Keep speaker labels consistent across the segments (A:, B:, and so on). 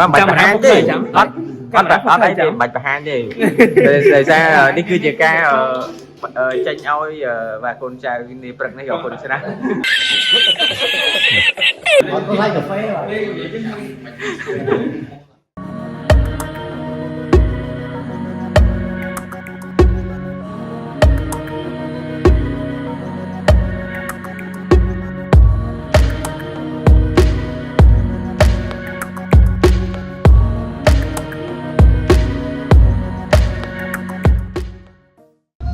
A: Bạch bà hang đi ở đây thì bạch bà hang đi để ra đi cưជាការចេញឲ្យបាទកូនចៅនេះព្រឹកនេះយកកូនស្រាស់
B: có lấy cà phê rồi.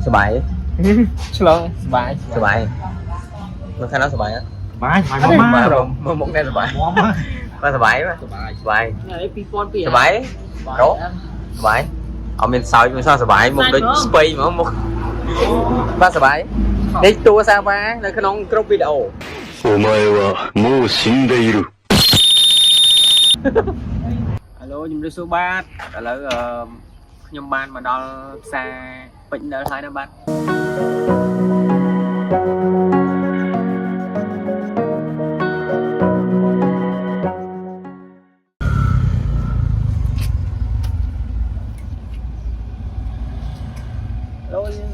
A: สบาย
B: ឆ្លងសบาย
A: สบายมันแค่นั้นสบายอ่ะ
B: បាយបាយ
A: มา
B: មក
A: มามุกแน่สบาย
B: មកមក
A: มาสบายมั้ยสบาย
C: này 2002
A: สบายโรสบายเอาមានសោយមានសោះសบายមុខដូចស្ពៃហ្មងមុខបាទសบายនេះតួសាវ៉ានៅក្នុងក្រុមវីដេអូ
D: お前はもう死んでいる
C: Alo ជំរាបសួរបាទឥឡូវខ្ញុំបានមកដល់ផ្សារពេជ្រនៅហើយណាបាទ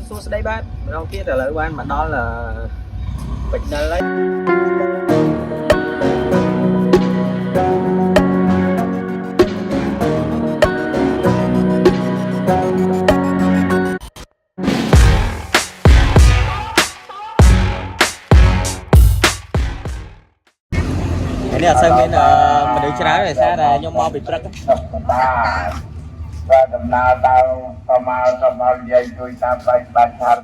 C: សួស្តីបាទម្ដងទៀតឥឡូវបានមកដល់ពេជ្រនៅហើយនេះអត់សូវមានមនុស្សច្រើនទេសារតែខ្ញុំមកពីព្រឹក
E: vàដំណើរដល់ក៏មកសូមឲ្យនិយាយជួយតាមបែបបាត់ខាត់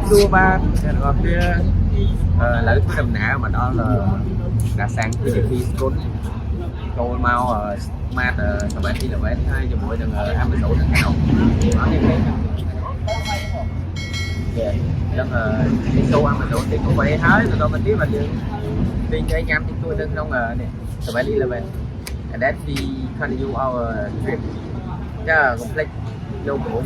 C: សួរបាទអ្នកនរគ្នាឥឡូវធ្វើដំណើរមកដល់កាសាំងពីស្គុនចូលមកស្មាត7-11ហើយជាមួយនឹង Amazon នៅក្នុងអត់នេះទេចឹងចូល Amazon ទិញកាហ្វេហើយបន្តមកទៀតបាទយើងទិញឲ្យញ៉ាំទីទួយនៅក្នុងនេះ7-11 and then we continue our trip ចាកុំភ្លេចយកព្រោះ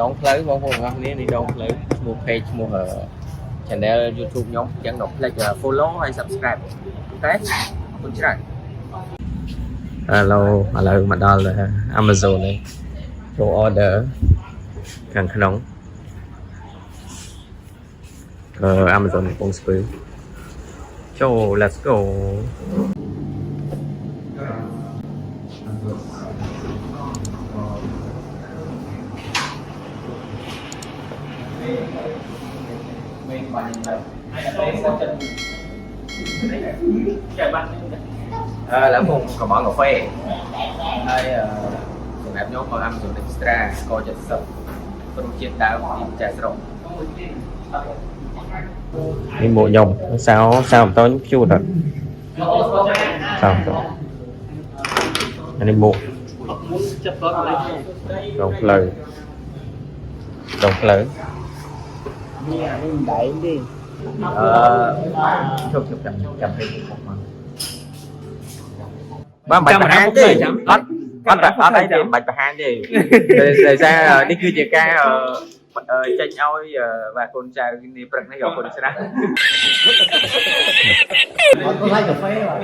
C: ដងផ្លូវបងប្អូនទាំងអស់គ្នានេះដងផ្លូវឈ្មោះ page ឈ្មោះ channel YouTube ខ្ញុំអញ្ចឹងកុំភ្លេច follow ហើយ subscribe អូខេអរគុណច្រើន Hello ឥឡូវមកដល់ Amazon នេះចូល order ខាងក្នុងAmazon កំពង់ស្ពឺចូល let's go là một cà bỏng cà phê hay dùng ép nhóm vào ăn dùng extra coi chật sập còn chiên đá trà sữa đi bộ nhồng sao tôi nhúc chuột rồi sao rồi anh đi bộ đồng lời
B: mình đẩy đi
A: chụp hình bạn bạch hang đi ở đây thì bạch hang đi để ra đi cứ chia ca tranh ôi và con trai đi prang này gặp con trai
B: có like cà phê rồi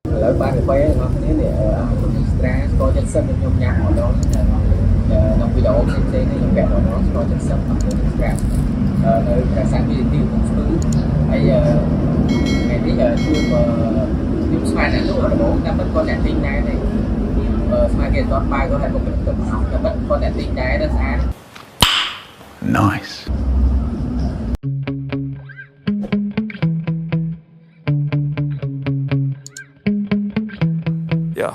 C: Lỡ ba cà phê nó thế này Instagram có chân sân nhung nhạc ở đó trong video xem này những kẹo nó có chân sân ở Instagram nơi cả sáng đi tiêu cũng thứ bây giờ ngày tí giờ chưa nhưng smart này lúc ở đó ta vẫn có đèn tin này smart kia toàn bài có thể một cái cầm học ta vẫn có đèn tin này đó sáng
D: Nice.
F: Yeah.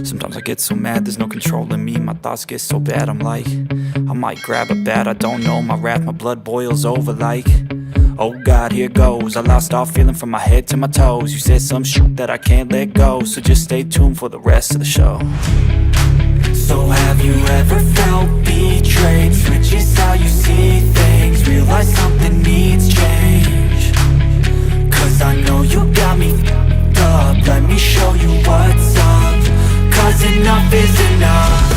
F: Sometimes I get so mad, there's no controlling me. My thoughts get so bad, I'm like, I might grab a bat, I don't know. My wrath, my blood boils over like, oh God, here goes. I lost all feeling from my head to my toes. You said some shit that I can't let go, so just stay tuned for the rest of the show. So have you ever felt betrayed? Switches how you see things, realize something needs change. Cause I know you got me up, let me show you what's up. Cause enough is enough.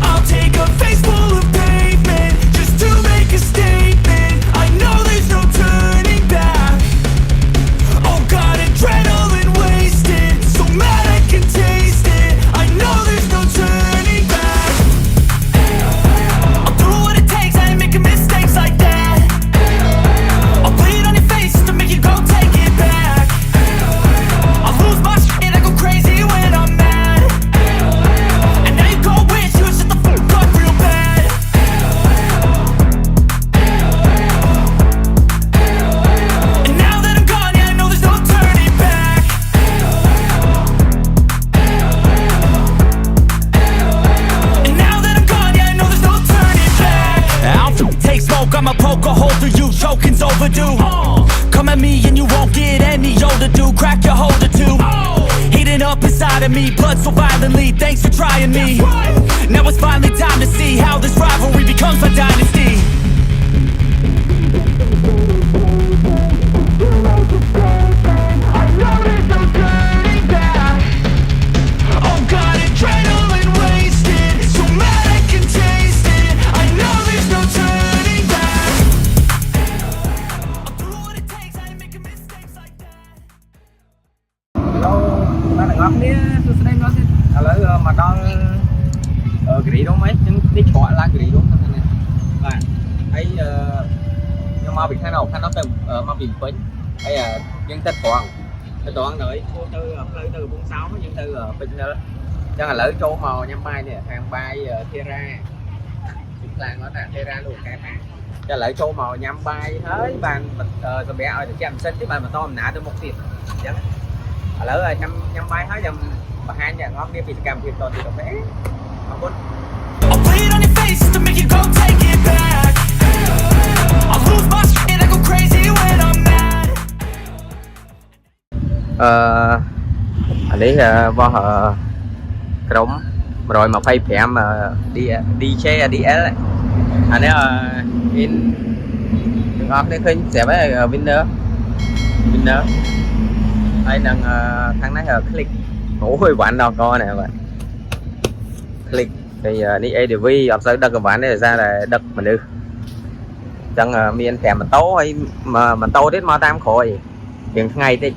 F: I'll take a face full of pavement just to make a statement. I know there's no turning back. Oh God, adrenaline wasted, so mad I can taste it. I know there's no turning back. I'll do what it takes, I ain't making mistakes like that. I'll bleed on your face to make you go take it back. I'll lose my shit, I go crazy when I'm mad. And now you go wish you would shut the fuck up real bad. And now that I'm gone, yeah, I know there's no turning back. And now that I'm gone, yeah, I know there's no turning back. I'll take smoke, I'ma poke a hole through you, choking's overdue. Come at me and you won't get any older, dude. Crack your holder too. Heating up inside of me, blood so violently. Thanks for trying me. Now it's finally time to see how this rivalry becomes a dynasty. I know there's no turning back. Oh God, adrenaline wasted, so mad I can taste it. I know there's no turning back. I'll do what it takes, I ain't making mistakes like that.
C: Hello, bạn đừng ngắm đi, tôi sẽ đem nó đi. Lỡ mà con gửi đúng mấy, nhưng đi chọn là gửi đúng không này. Và ấy nhưng mà bị thay nào, thay nó từ mà bị phấn, ấy dân tên toàn đợi cô từ bốn sáu nhưng từ bình nữa, chắc là lỡ chỗ màu nhắm bay nè, hàng bay thia ra, làng nó là thia ra luôn cái mà, chắc lỡ chỗ màu nhắm bay hết bàn rồi bé ơi chạm sinh chứ bàn mà to nã tới một tiền, lỡ nhắm bay hết dầm bà hai nhà ngon đi vì cầm tiền toàn tiền đồng bé, không có.
F: I'll bleed on your face to make you go take it back. I'll lose my shit, I go crazy when I'm mad.
C: Anh ấy vào cổng rồi mà phay phèm mà đi xe đi ấy anh ấy in đừng ngon đấy khinh sẽ với winner đây đang thằng này click ôi bạn đâu coi nè bạn click thì đi ADV ở sau đất các bạn này ra là đất mình được chẳng miền thèm mình tố hay mà mình tố đến mà tam khỏi chuyện ngày đi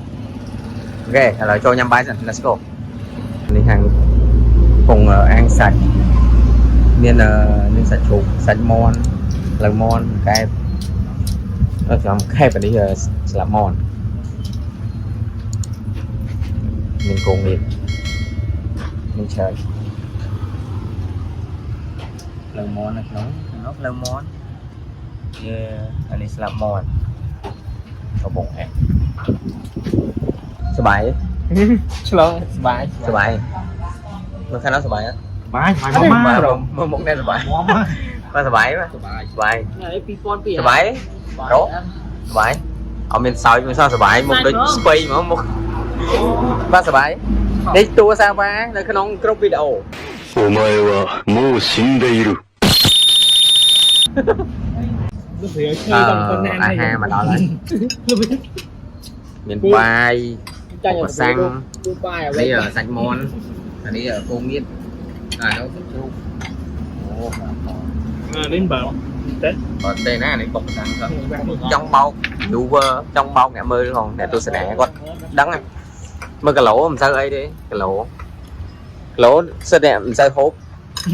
C: ok rồi cho nhâm bài rồi let's go đi hàng cùng ăn sạch nên sạch chuột sạch mon lần mon cái nó chọn khai phải đi là mon mình cùng đi mình chơi lần mon nó lần monอันนี้สลับมอนกระบอกแห้งสบาย
B: Shalom, bye.
C: สบายมันแค่นั้นสบายนะ
B: Bye,
C: mà một đêm sbài mà sbài mà sbài sbài đó sbài ở bên sau sbài một đôi spray mà một ba sbài đi tua sao ba để cái nón crop video
D: お前はもう死んでいる。
C: អាហារមកដល់ហើយមានបាយប្រសាំងនេះសាច់មាន់អានេះគោងៀតអានោះទឹកជ្រូកអូ
B: នេះបើទេ
C: បើទេណានេះបុកប្រសាំងទៅចង់បោក viewer ចង់បោកអ្នកមើលផងអ្នកទស្សនាគាត់ដឹងហ្នឹងមើលគីឡូមិនសូវអីទេគីឡូសិតតែមិនសូវហូប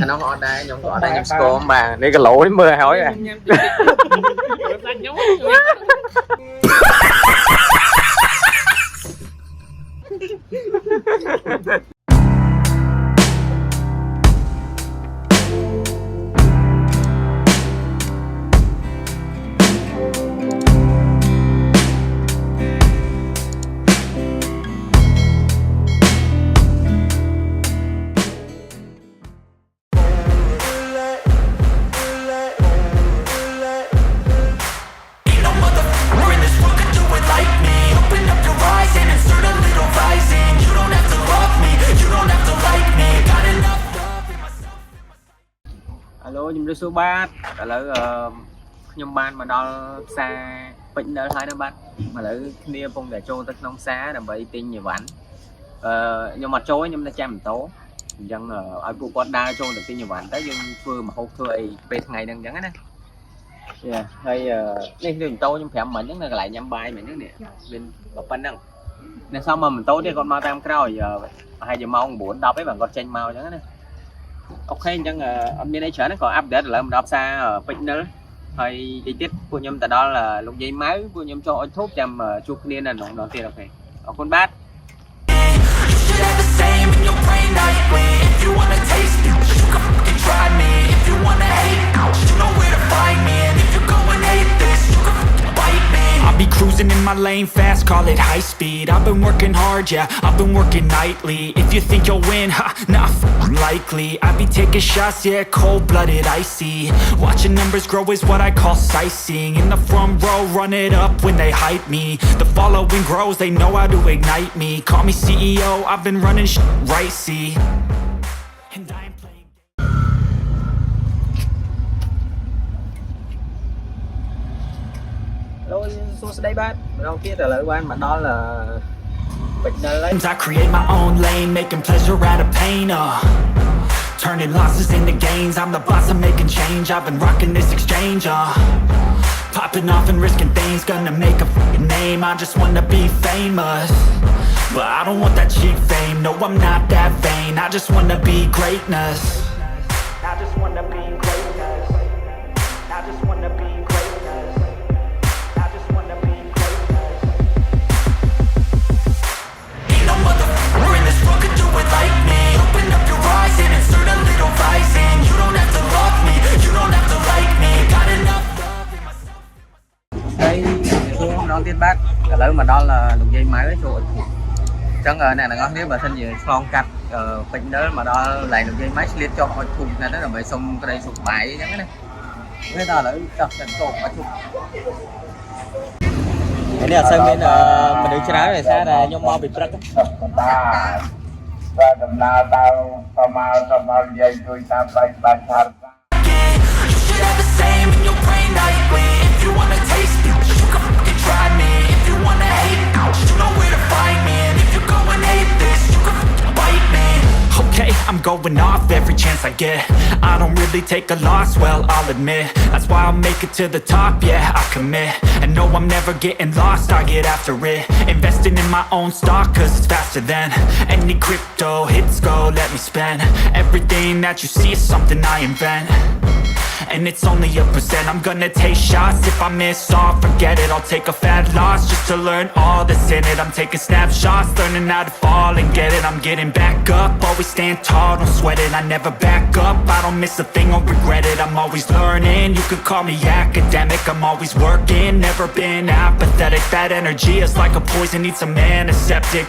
C: អានោះអត់ដែរខ្ញុំក៏អត់ដែរខ្ញុំស្គមបាទនេះគីឡូនេះមើលហើយជំរាបសួរបាទឥឡូវខ្ញុំបានមកដល់ផ្សារពេជ្រនិលហើយណាបាទឥឡូវគ្នាកំពុងតែចូលទៅក្នុងផ្សារដើម្បីទិញអីវ៉ាន់ខ្ញុំអត់ចូលខ្ញុំនៅចាំម៉ូតូអញ្ចឹងឲ្យពួកគាត់ដើរចូលទៅទិញអីវ៉ាន់ទៅយើងធ្វើម្ហូបធ្វើអីពេលថ្ងៃហ្នឹងអញ្ចឹងណាហើយនេះគឺម៉ូតូខ្ញុំ5មិញហ្នឹងនៅកន្លែងញ៉ាំបាយមិញហ្នឹងនេះមានប៉ុណ្ណឹងអ្នកសំមកម៉ូតូទៀតគាត់មកតាមក្រោយប្រហែលជាម៉ោង 9-10 ឯងបាទគាត់ចេញមកអញ្ចឹងណាអូខេអញ្ចឹងអត់មានអីច្រើនក៏អាប់ដេតឥឡូវមកដល់ផ្សារពេជ្រនិលហើយតិចទៀតពួកខ្ញុំទៅដល់លោកយាយម៉ៅពួកខ្ញុំចូលអុជធូបចាំជួបគ្នានៅក្នុងដងទៀតអូខេអរគុណបាទ
F: I'll be cruising in my lane fast, call it high speed. I've been working hard, yeah, I've been working nightly. If you think you'll win, ha, not likely. I be taking shots, yeah, cold-blooded, icy. Watching numbers grow is what I call sightseeing. In the front row, run it up when they hype me. The following grows, they know how to ignite me. Call me CEO, I've been running right, see. And I ain't playing.
C: Hello, xua đây bác. Đầu tiên là lời quan mà đó là Bạch Đà Lây.
F: I create my own lane, making pleasure out of pain. Turning losses into gains. I'm the boss, I'm making change. I've been rocking this exchange. Popping off and risking things, gonna make a fucking name. I just wanna be famous, but I don't want that cheap fame. No, I'm not that vain. I just wanna be greatness. I just wanna be greatness. I just wanna be greatness. I just wanna be greatness. Ain't no motherfucker in this world could do it like me. Open up your eyes and insert a little rising. You don't have to love me, you don't have to like me. Got enough love in myself.
C: Đây, xuống đón tiên bác. Cả lớn mà đó là lục dây máy với chuột. Chẳng ngờ này là ngon nếu mà thân gì phong cắt bệnh đó mà đó lại lục dây máy liên cho mọi thùng này đó là bởi xong cái đây sụp bài nhắn cái này. Thế đó là chọc trận cổ mà chụp. Cái này là sân bên mình đứng trên áo này xa là nhông mau bị trắc.
E: បាទដំណើរទៅប្រមាណសម្រាប់និយាយជួយតាមផ្លូវបាច់ឆាត់
F: You should have the same in your brain nightly. If you wanna taste it, you can fucking try me. If you wanna hate, you know where to find me. And if you go and hate this, you can fucking bite me. Okay, I'm going off every chance I get. I don't really take a loss, well, I'll admit. That's why I'll make it to the top, yeah, I commit. And no, I'm never getting lost, I get after it. Investing in my own stock, cause it's faster than any crypto hits go, let me spend. Everything that you see is something I invent. And it's only a percent. I'm gonna take shots. If I miss all, forget it. I'll take a fat loss just to learn all that's in it. I'm taking snapshots, learning how to fall and get it. I'm getting back up, always stand tall, don't sweat it. I never back up, I don't miss a thing or regret it. I'm always learning, you could call me academic. I'm always working, never been apathetic. That energy is like a poison, needs some antiseptic.